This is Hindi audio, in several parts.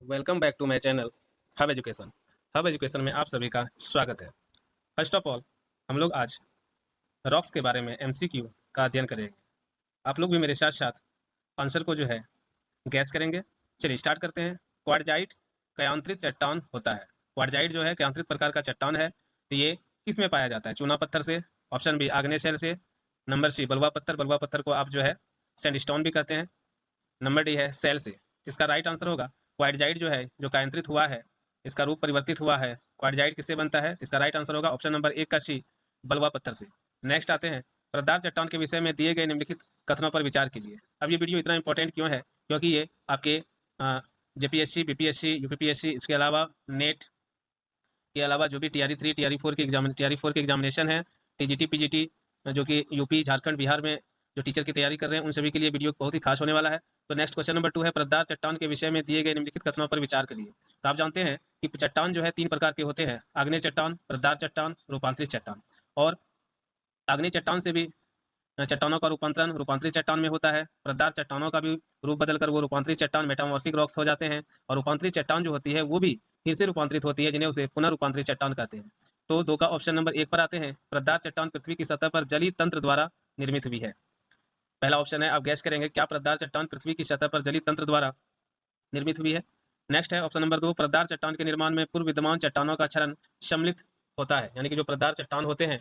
Welcome back to my channel hub education. Hub education में आप सभी का स्वागत है। फर्स्ट ऑफ ऑल, हम लोग आज रॉक्स के बारे में एमसीक्यू का अध्ययन करेंगे। आप लोग भी मेरे साथ साथ आंसर को जो है गैस करेंगे। चलिए स्टार्ट करते हैं। क्वार्टजाइट कयांत्रित चट्टान होता है। क्वार्टजाइट जो है कयांत्रित प्रकार का चट्टान है। तो ये किस में पाया जाता है? चूना पत्थर से, ऑप्शन बी आग्नेय शैल से, नंबर सी बलुआ पत्थर, बलुआ पत्थर को आप जो है सैंडस्टोन भी कहते हैं, नंबर डी है सेल से। इसका राइट आंसर होगा क्वार्टजाइट जो है जो कायांत्रित हुआ है, इसका रूप परिवर्तित हुआ है। क्वार्टजाइट किससे बनता है? इसका राइट आंसर होगा ऑप्शन नंबर एक का सी बलुआ पत्थर से। नेक्स्ट आते हैं, प्रदार चट्टान के विषय में दिए गए निम्नलिखित कथनों पर विचार कीजिए। अब ये वीडियो इतना इंपॉर्टेंट क्यों है? क्योंकि ये आपके जेपीएससी, बीपीएससी, यूपीपीएससी, इसके अलावा नेट के अलावा जो भी टीआरई 3, टीआरई 4 की एग्जामिनेशन है, टीजीटी, पीजीटी, जो कि यूपी, झारखंड, बिहार में जो टीचर की तैयारी कर रहे हैं, उन सभी के लिए वीडियो बहुत ही खास होने वाला है। तो नेक्स्ट क्वेश्चन नंबर 2 है, प्रदार चट्टान के विषय में दिए गए निम्नलिखित कथनों पर विचार करिए। तो आप जानते हैं कि चट्टान जो है 3 प्रकार के होते हैं, आग्नेय चट्टान, प्रदार चट्टान, रूपांतरित चट्टान। और आग्नेय चट्टान से भी चट्टानों का रूपांतरण रूपांतरित चट्टान में होता है। प्रदार चट्टानों का भी रूप बदलकर वो रूपांतरित चट्टान, मेटामॉर्फिक रॉक्स हो जाते हैं। और रूपांतरित चट्टान जो होती है वो भी फिर से रूपांतरित होती है, जिन्हें उसे पुनः रूपांतरित चट्टान कहते हैं। तो 2 का ऑप्शन नंबर 1 पर आते हैं, प्रदार चट्टान पृथ्वी की सतह पर जलीय तंत्र द्वारा निर्मित हुई है। पहला ऑप्शन है, आप गैस करेंगे क्या प्रदार चट्टान पृथ्वी की सतह पर जलीय तंत्र द्वारा निर्मित हुई है? नेक्स्ट है ऑप्शन नंबर 2, प्रदार चट्टान के निर्माण में पूर्व विद्यमान चट्टानों का क्षरण सम्मिलित होता है। यानी कि जो प्रदार चट्टान होते हैं,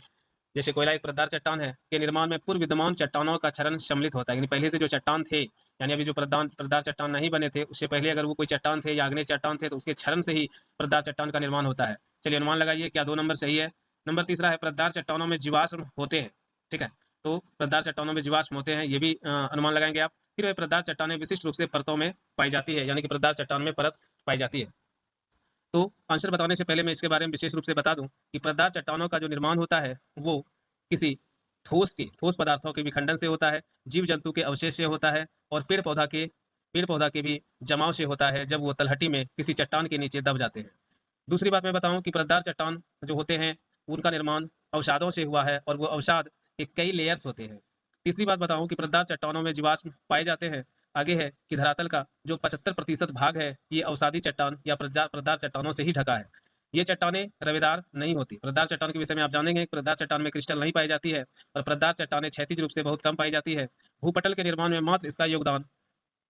जैसे कोयला एक प्रदार चट्टान है, के निर्माण में पूर्व विद्यमान चट्टानों का क्षरण सम्मिलित होता है। यानी पहले से जो चट्टान थे, यानी अभी जो प्रदार चट्टान नहीं बने थे, उससे पहले अगर वो कोई चट्टान थे या आग्नेय चट्टान थे, तो उसके क्षरण से ही प्रदार चट्टान का निर्माण होता है। चलिए अनुमान लगाइए, क्या 2 नंबर सही है? नंबर तीसरा है, प्रदार चट्टानों में जीवाश्म होते हैं। ठीक है, तो प्रदार चट्टानों में जीवाश्म होते हैं, ये भी अनुमान लगाएंगे आप। फिर वह प्रदार चट्टानें विशिष्ट रूप से परतों में पाई जाती है, यानी कि प्रदार चट्टान में परत पाई जाती है। तो आंसर बताने से पहले मैं इसके बारे में विशेष रूप से बता दूं कि प्रदार चट्टानों का जो निर्माण होता है वो किसी ठोस पदार्थों के विखंडन से होता है, जीव जंतु के अवशेष से होता है, और पेड़ पौधा के भी जमाव से होता है, जब वो तलहटी में किसी चट्टान के नीचे दब जाते हैं। दूसरी बात मैं बताऊं कि प्रदार चट्टान जो होते हैं उनका निर्माण अवसादों से हुआ है, और वो अवसाद के कई लेयर्स होते हैं। तीसरी बात बताऊं कि प्रदार चट्टानों में जीवाश्म पाए जाते हैं। आगे है कि धरातल का जो 75% भाग है, ये अवसादी चट्टान या प्रदार चट्टानों से ही ढका है। ये चट्टानें रवेदार नहीं होती। प्रदार चट्टान के विषय में आप जानेंगे, प्रदार चट्टान में क्रिस्टल नहीं पाई जाती है, और प्रदार चट्टानें क्षैतिज रूप से बहुत कम पाई जाती है। भूपटल के निर्माण में मात्र इसका योगदान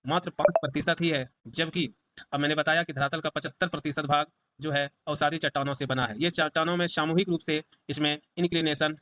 मात्र 5% ही है, जबकि अब मैंने बताया कि धरातल का 75% भाग जो है अवसादी चट्टानों से बना है। ये चट्टानों में सामूहिक रूप से इसमें इंक्लिनेशन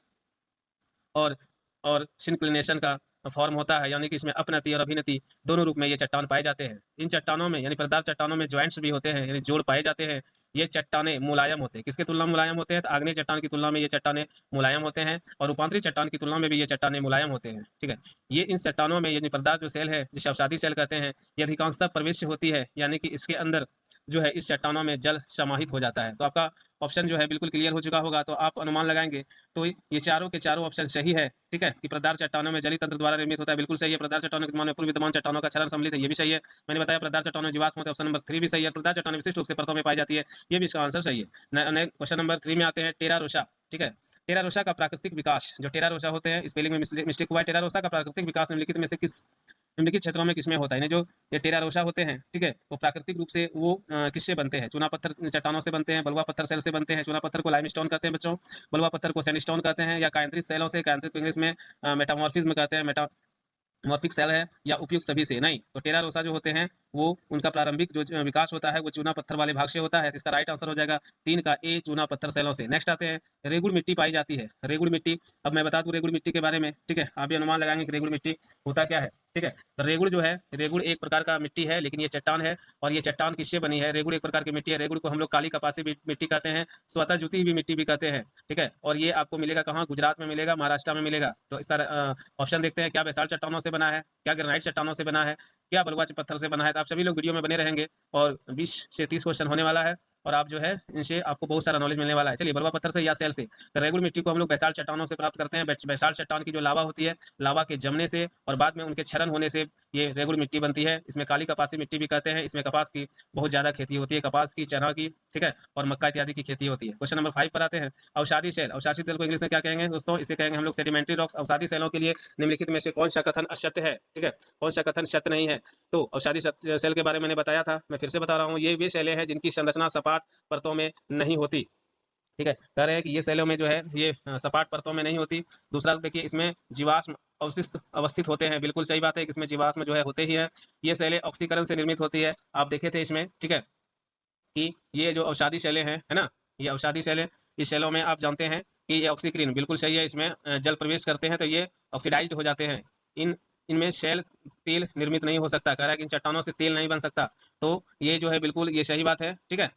और सिंक्लिनेशन का फॉर्म होता है, यानी कि इसमें अपनति और अभिनति दोनों रूप में ये चट्टान पाए जाते हैं। इन चट्टानों में यानी प्रदार चट्टानों में ज्वाइंट्स भी होते हैं, यानी जोड़ पाए जाते हैं। ये चट्टानें मुलायम होते हैं। किसके तुलना में मुलायम होते हैं? तो आग्नेय चट्टान की तुलना में ये चट्टानें मुलायम होते हैं, और रूपांतरित चट्टान की तुलना में भी ये चट्टानें मुलायम होते हैं। ठीक है, ये इन चट्टानों में यानी प्रदार जो सेल है, जिसे अवसादी सेल कहते हैं, ये अधिकांशतः प्रवेश होती है, यानी कि इसके अंदर जो है इस चट्टानों में जल समाहित हो जाता है। तो आपका ऑप्शन जो है बिल्कुल क्लियर हो चुका होगा। तो आप अनुमान लगाएंगे तो ये चारों के चारों ऑप्शन सही है। ठीक है, कि प्रदार चट्टानों में जलीय तंत्र द्वारा निर्मित होता है, बिल्कुल सही है। प्रदार चट्टानों के निर्माण में पूर्व विद्यमान चट्टानों का क्षरण सम्मिलित है, ये भी सही है। मैंने बताया प्रदार चट्टानों जीवाश्म होते हैं, ऑप्शन नंबर 3 भी सही है। प्रदार चट्टानें विशिष्ट रूप से परतों में पाई जाती है, ये भी इसका आंसर सही है। क्वेश्चन नंबर 3 में आते हैं, टेरा रोसा। ठीक है, टेरा रोसा का प्राकृतिक विकास, जो टेरा रोसा होते हैं, स्पेलिंग में मिस्टेक हुआ है। टेरा रोसा का प्राकृतिक विकास निम्नलिखित में से किस निम्नलिखित क्षेत्रों में किसमें होता है? जो ये टेरा रोसा होते हैं, ठीक है, वो प्राकृतिक रूप से वो किससे बनते हैं? चूना पत्थर चट्टानों से बनते हैं, बलुआ पत्थर सेल से बनते हैं। चूना पत्थर को लाइमस्टोन कहते हैं बच्चों, बलुआ पत्थर को सैंडस्टोन कहते हैं, या कायांत्रित सेलों से, कायांत्रित इंग्लिश में मेटामॉर्फिज्म कहते हैं, मॉर्फिक सेल है, या उपयुक्त सभी से नहीं। तो टेरा रोसा जो होते हैं वो उनका प्रारंभिक जो विकास होता है वो चूना पत्थर वाले भाग से होता है। तो इसका राइट आंसर हो जाएगा 3 का ए, चूना पत्थर सेलों से। नेक्स्ट आते हैं, रेगुड़ मिट्टी पाई जाती है। रेगुड़ मिट्टी, अब मैं बता दूं रेगुड़ मिट्टी के बारे में। ठीक है, आप भी अनुमान लगाएंगे कि रेगुड़ मिट्टी होता क्या है। ठीक है, तो रेगुड़ जो है, रेगुड़ एक प्रकार का मिट्टी है, लेकिन ये चट्टान है, और ये चट्टान किससे बनी है? रेगुड़ एक प्रकार की मिट्टी है। रेगुड़ को हम लोग काली कपासी मिट्टी कहते हैं, स्वतः जुती हुई मिट्टी भी कहते हैं। ठीक है, और ये आपको मिलेगा कहाँ? गुजरात में मिलेगा, महाराष्ट्र में मिलेगा। तो इसका ऑप्शन देखते हैं, क्या बेसाल्ट चट्टानों से बना है, क्या ग्रेनाइट चट्टानों से बना है, क्या बलुआ पत्थर से बना है? तो आप सभी लोग वीडियो में बने रहेंगे, और 20 से 30 क्वेश्चन होने वाला है, और आप जो है इनसे आपको बहुत सारा नॉलेज मिलने वाला है। चलिए, बलुआ पत्थर से या सेल से। तो रेगुलर मिट्टी को हम लोग बेसाल्ट चट्टानों से प्राप्त करते हैं। बेसाल्ट चट्टान की जो लावा होती है, लावा के जमने से और बाद में उनके क्षरण होने से ये रेगुलर मिट्टी बनती है। इसमें काली कपासी मिट्टी भी कहते हैं। इसमें कपास की बहुत ज्यादा खेती होती है, कपास की, चना की, ठीक है, और मक्का इत्यादि की खेती होती है। क्वेश्चन नंबर 5 पर आते हैं। अवसादी सेल। अवसादी सेल को इंग्लिश में क्या कहेंगे दोस्तों? इसे कहेंगे हम लोग सेडिमेंट्री रॉक्स। अवसादी सेलों के लिए निम्नलिखित में से कौन सा कथन असत्य है? ठीक है, कौन सा कथन सत्य नहीं है? तो अवसादी सेल के बारे में मैंने बताया था, मैं फिर से बता रहा हूँ। ये वे सेलें हैं जिनकी संरचना सपाट परतों में नहीं होती। ठीक है, कह रहे हैं कि ये सेलों में जो है ये सपाट परतों में नहीं होती। दूसरा देखिए, इसमें जीवाश्म अवशिष्ट अवस्थित होते हैं। बिल्कुल सही बात है कि इसमें जीवाश्म जो है होते ही है। ये सेलें ऑक्सीकरण से निर्मित होती है। आप देखे थे इसमें, ठीक है, कि ये जो अवसादी सेलें हैं, है ना, ये अवसादी सेलें, इस सेलों में आप जानते हैं कि ये ऑक्सीक्रीन, बिल्कुल सही है, इसमें जल प्रवेश करते हैं तो ये ऑक्सीडाइज्ड हो जाते हैं। इनमें सेल तेल निर्मित नहीं हो सकता। कह रहा है कि इन चट्टानों से तेल नहीं बन सकता। तो ये जो है बिल्कुल ये सही बात है। ठीक है,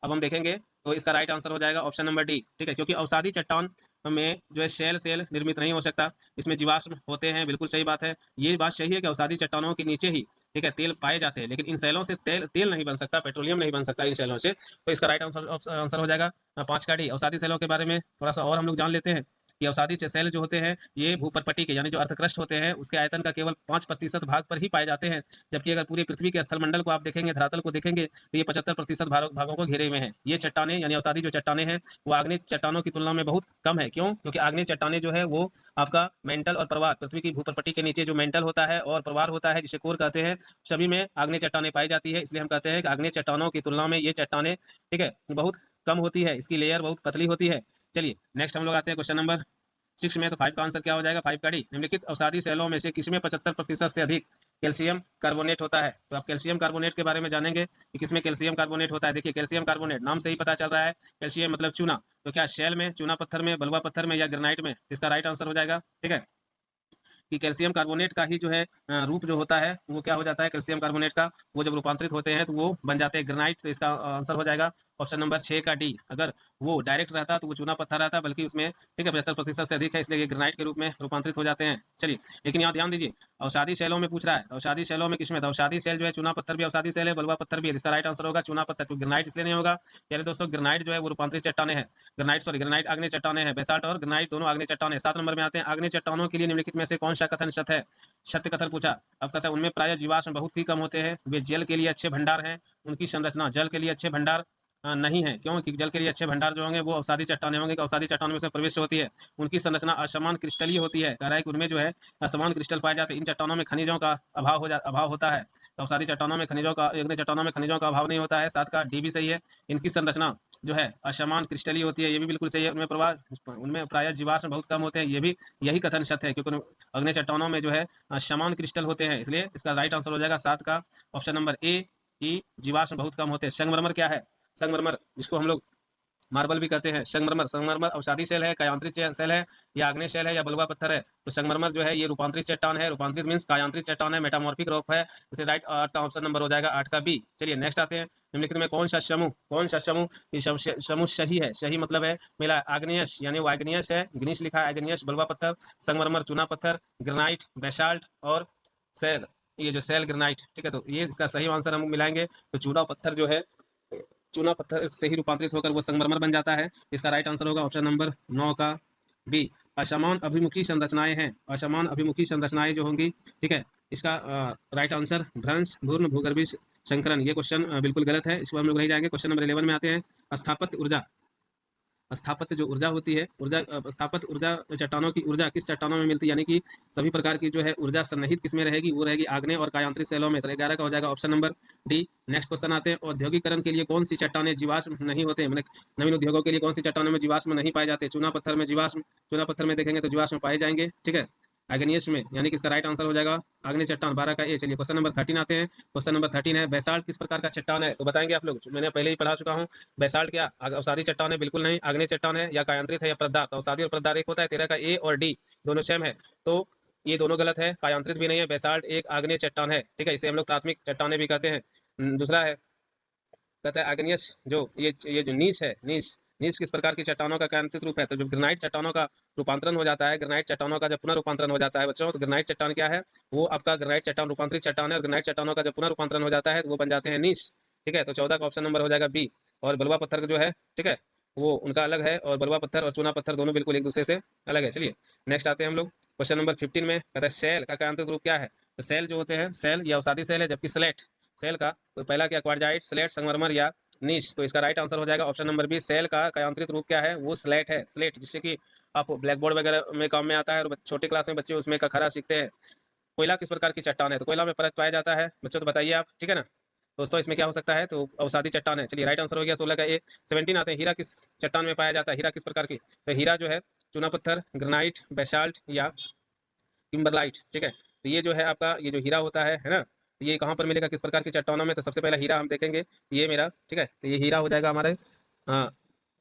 अब हम देखेंगे तो इसका राइट आंसर हो जाएगा ऑप्शन नंबर डी। ठीक है, क्योंकि अवसादी चट्टान में जो है सेल तेल निर्मित नहीं हो सकता, इसमें जीवाश्म होते हैं। बिल्कुल सही बात है, ये बात सही है कि अवसादी चट्टानों के नीचे ही, ठीक है, तेल पाए जाते हैं, लेकिन इन सेलों से तेल तेल नहीं बन सकता, पेट्रोलियम नहीं बन सकता इन सेलों से। तो इसका राइट आंसर हो जाएगा 5 का डी। अवसादी सेलों के बारे में थोड़ा सा और हम लोग जान लेते हैं कि अवसादी सेल जो होते हैं ये भूपटपटी के, यानी जो अर्धक्रस्ट होते हैं, उसके आयतन का केवल 5% भाग पर ही पाए जाते हैं। जबकि अगर पूरी पृथ्वी के स्थलमंडल को आप देखेंगे, धरातल को देखेंगे, तो ये 75% भागों को घेरे हुए हैं। ये चट्टाने यानी अवसादी जो चट्टाने हैं वो आग्नेय चट्टानों की तुलना में बहुत कम है। क्यों? क्योंकि आग्नेय चट्टाने जो है वो आपका मेंटल और प्रवार, पृथ्वी की भूपटपटी के नीचे जो मेंटल होता है और प्रवार होता है जिसे कोर कहते हैं, सभी में आग्नेय चट्टाने पाई जाती है। इसलिए हम कहते हैं कि आग्नेय चट्टानों की तुलना में ये चट्टाने, ठीक है, बहुत कम होती है, इसकी लेयर बहुत पतली होती है। चलिए नेक्स्ट हम लोग आते हैं क्वेश्चन नंबर 6 में। तो 5 का आंसर क्या हो जाएगा? 5 का डी। निम्नलिखित अवसादी सेलों में से किसमें 75% से अधिक कैल्शियम कार्बोनेट होता है? तो आप कैल्शियम कार्बोनेट के बारे में जानेंगे कि किसमें कैल्शियम कार्बोनेट होता है। देखिए, कैल्शियम कार्बोनेट नाम से ही पता चल रहा है, कैल्शियम मतलब चूना। तो क्या शेल में, चूना पत्थर में, बलुआ पत्थर में या ग्रेनाइट में? इसका राइट आंसर हो जाएगा, ठीक है, कि कैल्शियम कार्बोनेट का ही जो है रूप जो होता है वो क्या हो जाता है, कैल्शियम कार्बोनेट का वो जब रूपांतरित होते हैं तो वो बन जाते हैं ग्रेनाइट। तो इसका आंसर हो जाएगा ऑप्शन नंबर 6 का डी। अगर वो डायरेक्ट रहता तो वो चूना पत्थर रहता, बल्कि उसमें, ठीक है, 75% से अधिक है, इसलिए ये ग्रेनाइट के रूप में रूपांतरित हो जाते हैं। चलिए, लेकिन यहाँ ध्यान दीजिए, अवसादी सेलों में पूछ रहा है, अवसादी सेलों में किसमें? अवसादी सेल जो है, चूना पत्थर भी अवसादी सेल है, बलुआ पत्थर भी है। इसका राइट आंसर होगा चूना पत्थर, क्योंकि ग्रेनाइट इसलिए नहीं होगा यानी दोस्तों, ग्रेनाइट जो है वो रूपांतरित चट्टाने हैं। ग्रेनाइट आग्नेय चट्टाने हैं। बेसाल्ट और ग्रेनाइट दोनों आग्नेय चट्टाने हैं। 7 नंबर में आते हैं, आग्नेय चट्टानों के लिए निम्नलिखित में से कौन सा कथन सत्य है? सत्य कथन पूछा। अब कहता है उनमें प्राय जीवाश्म बहुत ही कम होते हैं, वे जल के लिए अच्छे भंडार हैं, उनकी संरचना जल के लिए अच्छे भंडार नहीं है। क्यों? कि जल के लिए अच्छे भंडार जो होंगे वो अवसादी चट्टाने होंगे, कि अवसादी चट्टानों में से प्रवेश होती है। उनकी संरचना असमान क्रिस्टलीय होती है। कह रहा है कि उनमें जो है असमान क्रिस्टल पाए जाते हैं। इन चट्टानों में खनिजों का अभाव होता है। तो अवसादी चट्टानों में खनिजों का, आग्नेय चट्टानों में खनिजों का अभाव नहीं होता है। 7 का डी भी सही है। इनकी संरचना जो है असमान क्रिस्टलीय होती है, ये भी बिल्कुल सही है। उनमें प्राय जीवाश्म बहुत कम होते हैं, ये भी यही कथन सत्य है, क्योंकि अग्नि चट्टानों में जो है समान क्रिस्टल होते हैं, इसलिए इसका राइट आंसर हो जाएगा 7 का ऑप्शन नंबर ए, कि जीवाश्म बहुत कम होते हैं। संगमरमर क्या है? संगमरमर, जिसको हम लोग मार्बल भी कहते हैं, संगमरमर। संगमरमर अवसादी सेल है, कायांत्रित सेल है, या आग्नेय सेल है, या बलुआ पत्थर है? तो संगमरमर जो है ये रूपांतरित चट्टान है। रूपांतरित मींस कायांत्रित चट्टान है, मेटामॉर्फिक रॉक है। इसे राइट का ऑप्शन नंबर हो जाएगा 8 का बी। चलिए नेक्स्ट आते हैं, निम्नलिखित में कौन सा समूह ये समूह सही है? सही मतलब है मिला आग्नेयस, यानी वो आग्नेयस है, ग्नीस लिखा है, आग्नेयस, बलुआ पत्थर, संगमरमर, चूना पत्थर, ग्रेनाइट, बेसाल्ट और सेल, ये जो सेल ग्रेनाइट, ठीक है। तो ये इसका सही आंसर हम मिलाएंगे तो चूना पत्थर जो है, चूना पत्थर से ही रूपांतरित होकर वो संगमरमर बन जाता है। इसका राइट आंसर होगा ऑप्शन नंबर 9 का बी। असमान अभिमुखी संरचनाएं हैं, असमान अभिमुखी संरचनाएं जो होंगी, ठीक है, इसका राइट आंसर भ्रंश, घूर्ण, भूगर्भीय संकरण। ये क्वेश्चन बिल्कुल गलत है, इसको हम लोग नहीं जाएंगे। क्वेश्चन नंबर 11 में आते हैं, स्थापत्य ऊर्जा। स्थापत्य जो ऊर्जा होती है, स्थापत्य ऊर्जा, चट्टानों की ऊर्जा किस चट्टानों में मिलती है, यानी कि सभी प्रकार की जो है ऊर्जा सन्निहित किसमें रहेगी? वो रहेगी आग्नेय और कायांत्रिक सेलों में। तो 11 का हो जाएगा option number D. Next question आते हैं, औद्योगिकरण के लिए कौन सी चट्टानें जीवाश्म नहीं होते? मतलब नवीन उद्योगों के लिए कौन सी चट्टानों में जीवाश्म नहीं पाए जाते? चूना पत्थर में जीवाश्म, चूना पत्थर में देखेंगे तो जीवाश्म पाए जाएंगे, ठीक है, आग्नेयस में, यानी कि इसका राइट आंसर हो जाएगा आग्नेय चट्टान, 12 का ए। चलिए क्वेश्चन नंबर 13 आते हैं। क्वेश्चन नंबर 13 है, बेसाल्ट किस प्रकार का चट्टान है? तो बताएंगे आप लोग, मैंने पहले ही पढ़ा चुका हूँ। बेसाल्ट क्या अवसादी चट्टान है? बिल्कुल नहीं। आग्नेय चट्टान है या कायांत्रित है या परतदार? तो अवसादी और परतदार एक होता है। 13 का ए और डी दोनों सेम है, तो ये दोनों गलत है। कायांत्रित भी नहीं है, बेसाल्ट एक आग्नेय चट्टान है, ठीक है, इसे हम लोग प्राथमिक चट्टाने भी कहते हैं। दूसरा है, कहता है आग्नेयस, जो ये जो नीस है, नीस किस प्रकार की चट्टानों का कायांत्रित रूप है? तो जब ग्रेनाइट चट्टानों का रूपांतरण हो जाता है, ग्रेनाइट चट्टानों का जब पुनः रूपांतरण हो जाता है बच्चों, तो ग्रेनाइट चट्टान क्या है? वो आपका ग्रेनाइट चट्टान रूपांतरित चट्टान है, और ग्रेनाइट चट्टानों का जब पुनः रूपांतरण हो जाता है तो वो बन जाते हैं नीस, ठीक है। तो 14 का ऑप्शन नंबर हो जाएगा बी। और बलुआ पत्थर जो है, ठीक है, वो उनका अलग है, और बलुआ पत्थर और चूना पत्थर दोनों बिल्कुल एक दूसरे से अलग है। चलिए नेक्स्ट आते हैं हम लोग क्वेश्चन नंबर 15 में। कहता है सेल का कायांत्रिक रूप क्या है? तो सेल जो होते हैं, सेल या अवसादी सेल है, जबकि स्लेट सेल का तो पहला क्या, क्वार्जाइट, स्लेट, संगमरमर या नीश। तो इसका राइट आंसर हो जाएगा ऑप्शन नंबर बी, सेल का कायांत्रिक रूप क्या है? वो स्लेट है। स्लेट जिससे कि आप ब्लैक बोर्ड वगैरह में काम में आता है, और छोटे क्लास में बच्चे उसमें खरा सीखते हैं। कोयला किस प्रकार की चट्टान है? तो कोयला में परत पाया जाता है बच्चों, तो बताइए आप, ठीक है ना दोस्तों, इसमें क्या हो सकता है? तो अवसादी चट्टान है। चलिए राइट आंसर हो गया 16 का ए। 17 आते हैं, हीरा किस चट्टान में पाया जाता है? हीरा किस प्रकार की? तो हीरा जो है चूना पत्थर, ग्रेनाइट, बेसाल्ट या किम्बरलाइट, ठीक है। तो ये जो है आपका, ये जो हीरा होता है ना, तो ये कहाँ पर मिलेगा, किस प्रकार की चट्टानों में? तो सबसे पहला हीरा हम देखेंगे, ये मेरा, ठीक है, तो ये हीरा हो जाएगा हमारे, हाँ,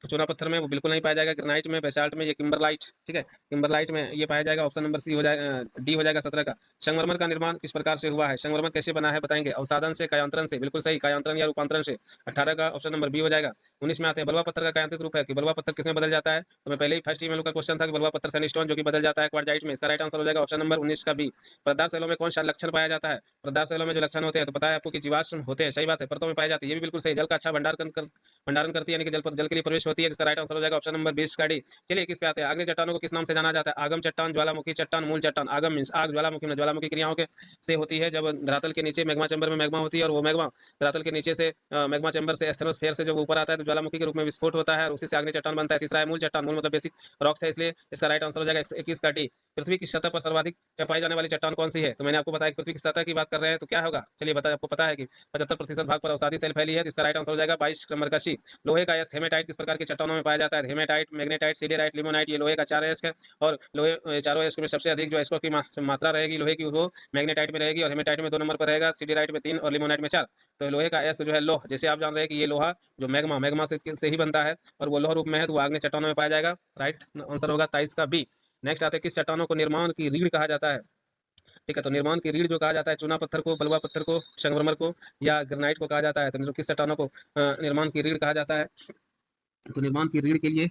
तो चूना पत्थर में वो बिल्कुल नहीं पाया जाएगा, ग्रेनाइट में, बेसाल्ट में, ये किम्बरलाइट, ठीक है, किम्बरलाइट में ये पाया जाएगा। ऑप्शन नंबर सी हो जाएगा, डी हो जाएगा 17 का। संगमरमर का निर्माण किस प्रकार से हुआ है? संगमरमर कैसे बना है बताएंगे? अवसादन से, कायांतरण से, बिल्कुल सही, कायांतरण या रूपांतरण से। 18 का ऑप्शन नंबर बी हो जाएगा। 19 में आते हैं, बलुआ पत्थर का कायांत्रिक रूप है कि बलुआ पत्थर किसमें बदल जाता है? तो मैं पहले ही फर्स्ट ही में लोग का क्वेश्चन था कि बलुआ पत्थर सैंडस्टोन जो कि बदल जाता है क्वार्जाइट में। इसका राइट आंसर हो जाएगा ऑप्शन नंबर 19 का बी। प्रदार सेलों में कौन सा लक्षण पाया जाता है? प्रदार सेलों में जो लक्षण होते हैं, तो पता है आपको कि जीवाश्म होते हैं, सही बात है, परतों में पाए जाते हैं, ये भी बिल्कुल सही। जल का अच्छा भंडारण करती है, यानी कि जल के लिए प्रवेश होती है, जिसका राइट आंसर हो जाएगा ऑप्शन नंबर 20 का डी। चलिए किस पे आते हैं? आग्नेय चट्टानों को किस नाम से जाना जाता है? आगम चट्टान, ज्वालामुखी चट्टान, मूल चट्टान। आगम मींस आग, ज्वालामुखी में ज्वालामुखी क्रियाओं के से होती है, जब धरातल के नीचे मैग्मा चैम्बर में मैग्मा होती है, और वो मैग्मा धरातल के नीचे से मैग्मा चैम्बर से एस्थेनोस्फेयर से जब ऊपर आता है तो ज्वालामुखी के रूप में विस्फोट होता है, और उसी से आग्नेय चट्टान बनता है। तीसरा है मूल चट्टान, मूल मतलब बेसिक रॉक्स है, इसलिए इसका राइट आंसर हो जाएगा 21 का डी। पृथ्वी की सतह पर सर्वाधिक पाई जाने वाली चट्टान कौन सी है? तो मैंने आपको बताया पृथ्वी की सतह की बात कर रहे हैं, तो क्या होगा? चलिए बताइए, आपको पता है कि 75% भाग पर अवसादी सेल फैली है, तो इसका राइट आंसर हो जाएगा 22 नंबर का सी। लोहे का अयस्क हेमेटाइट किस प्रकार की चट्टानों में पाया जाता है? हेमेटाइट, मैग्नेटाइट, सिडेराइट, लिमोनाइट, ये लोहे का 4 अयस्क है, और लोहे चारों अयस्कों में सबसे अधिक जो अयस्कों की मात्रा रहेगी लोहे की, वो मैग्नेटाइट में रहेगी, और हेमेटाइट में 2 नंबर पर रहेगा, सिडेराइट में 3 और लिमोनाइट में 4। तो लोहे का अयस्क जो है लोह, जैसे आप जान रहे हैं कि ये लोहा जो मैग्मा से ही बनता है, और वो लोह रूप में है, तो वो आग्नेय चट्टानों में पाया जाएगा। राइट आंसर होगा 23 का बी। नेक्स्ट आते हैं, किस चट्टानों को निर्माण की रीढ़ कहा जाता है? ठीक है, तो निर्माण की रीढ़ जो कहा जाता है, चूना पत्थर को, बलुआ पत्थर को, संगमरमर को या ग्रेनाइट को कहा जाता है। तो किस चट्टानों को निर्माण की रीढ़ कहा जाता है? तो निर्माण की रीढ़ के लिए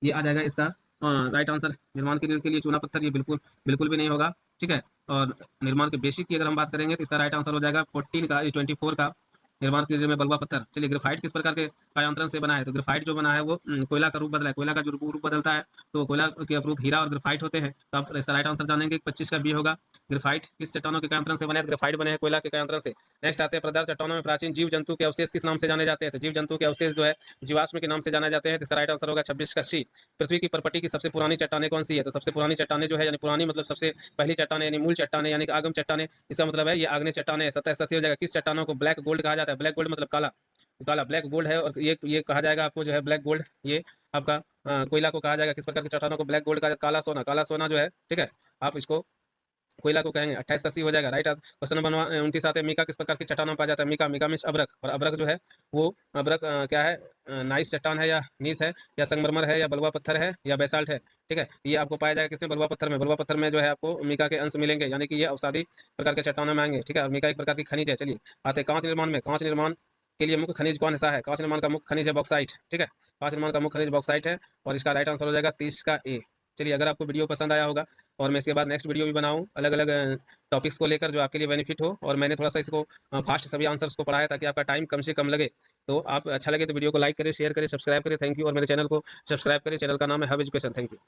ये आ जाएगा इसका राइट आंसर। निर्माण की रीढ़ के लिए चूना पत्थर, ये बिल्कुल बिल्कुल भी नहीं होगा, ठीक है। और निर्माण के बेसिक की अगर हम बात करेंगे, तो इसका राइट आंसर हो जाएगा 14 का, 24 का। निर्माण की रीढ़ में बलुआ पत्थर। चलिए ग्रेफाइट किस प्रकार के कायांतरण से बना है? तो ग्रेफाइट जो बना है वो कोयला का रूप बदला है, कोयला का जो रूप बदलता है, तो कोयला के रूप हीरा और ग्रेफाइट होते हैं। तो आप इसका राइट आंसर जानेंगे, 25 का बी होगा। ग्रेफाइट किस चट्टानों के कायांतरण से बने हैं? ग्रेफाइट बने हैं कोयला के कायांतरण से। नेक्स्ट आते हैं, प्रदार चट्टानों में प्राचीन जीव जंतु के अवशेष किस नाम से जाने जाते हैं? तो जीव जंतु के अवशेष जो है जीवाश्म के नाम से जाने जाते हैं। तो इसका राइट आंसर होगा 26 का सी। पृथ्वी की परपटी की सबसे पुरानी चट्टानें कौन सी है? तो सबसे पुरानी चट्टानें जो है, यानी पुरानी मतलब सबसे पहली चट्टानें, यानी मूल चट्टानें, यानी आगम चट्टानें, इसका मतलब है ये आग्नेय चट्टानें। 27 का सी हो जाएगा। किस चट्टानों को ब्लैक गोल्ड कहा जाता है? ब्लैक गोल्ड मतलब काला, काला ब्लैक गोल्ड है, और ये कहा जाएगा आपको जो है ब्लैक गोल्ड, ये आपका कोयला को कहा जाएगा। किस प्रकार के चट्टानों को ब्लैक गोल्ड का? काला सोना, काला सोना जो है, ठीक है, आप इसको कोयला को कहेंगे। 28 का सी हो जाएगा। राइट क्वेश्चन नंबर 29 आते हैं, मीका किस प्रकार की चट्टानों में पाया जाता है? मीका, मीका मीन्स अब्रक, और अब्रक जो है वो अब्रक क्या है? नाइस चट्टान है, या नीस है, या संगमरमर है, या बलुआ पत्थर है, या बेसाल्ट है, ठीक है। ये आपको पाया जाएगा किसमें? बलुआ पत्थर में। बलुआ पत्थर में जो है आपको मीका के अंश मिलेंगे, यानी कि ये अवसादी प्रकार के चट्टानों में आएंगे, ठीक है। और मीका एक प्रकार की खनिज है। चलिए आते हैं कांच निर्माण में। कांच निर्माण के लिए मुख्य खनिज कौन सा है? कांच निर्माण का मुख्य खनिज है बॉक्साइट, ठीक है। कांच निर्माण का मुख्य खनिज बॉक्साइट है, और इसका राइट आंसर हो जाएगा 30 का ए। चलिए अगर आपको वीडियो पसंद आया होगा, और मैं इसके बाद नेक्स्ट वीडियो भी बनाऊं अलग अलग टॉपिक्स को लेकर जो आपके लिए बेनिफिट हो, और मैंने थोड़ा सा इसको फास्ट सभी आंसर्स को पढ़ा है ताकि आपका टाइम कम से कम लगे। तो आप अच्छा लगे तो वीडियो को लाइक करें, शेयर करें, सब्सक्राइब करें। Thank you. और मेरे चैनल को सब्सक्राइब करें। चैनल का नाम है हब एजुकेशन। Thank you.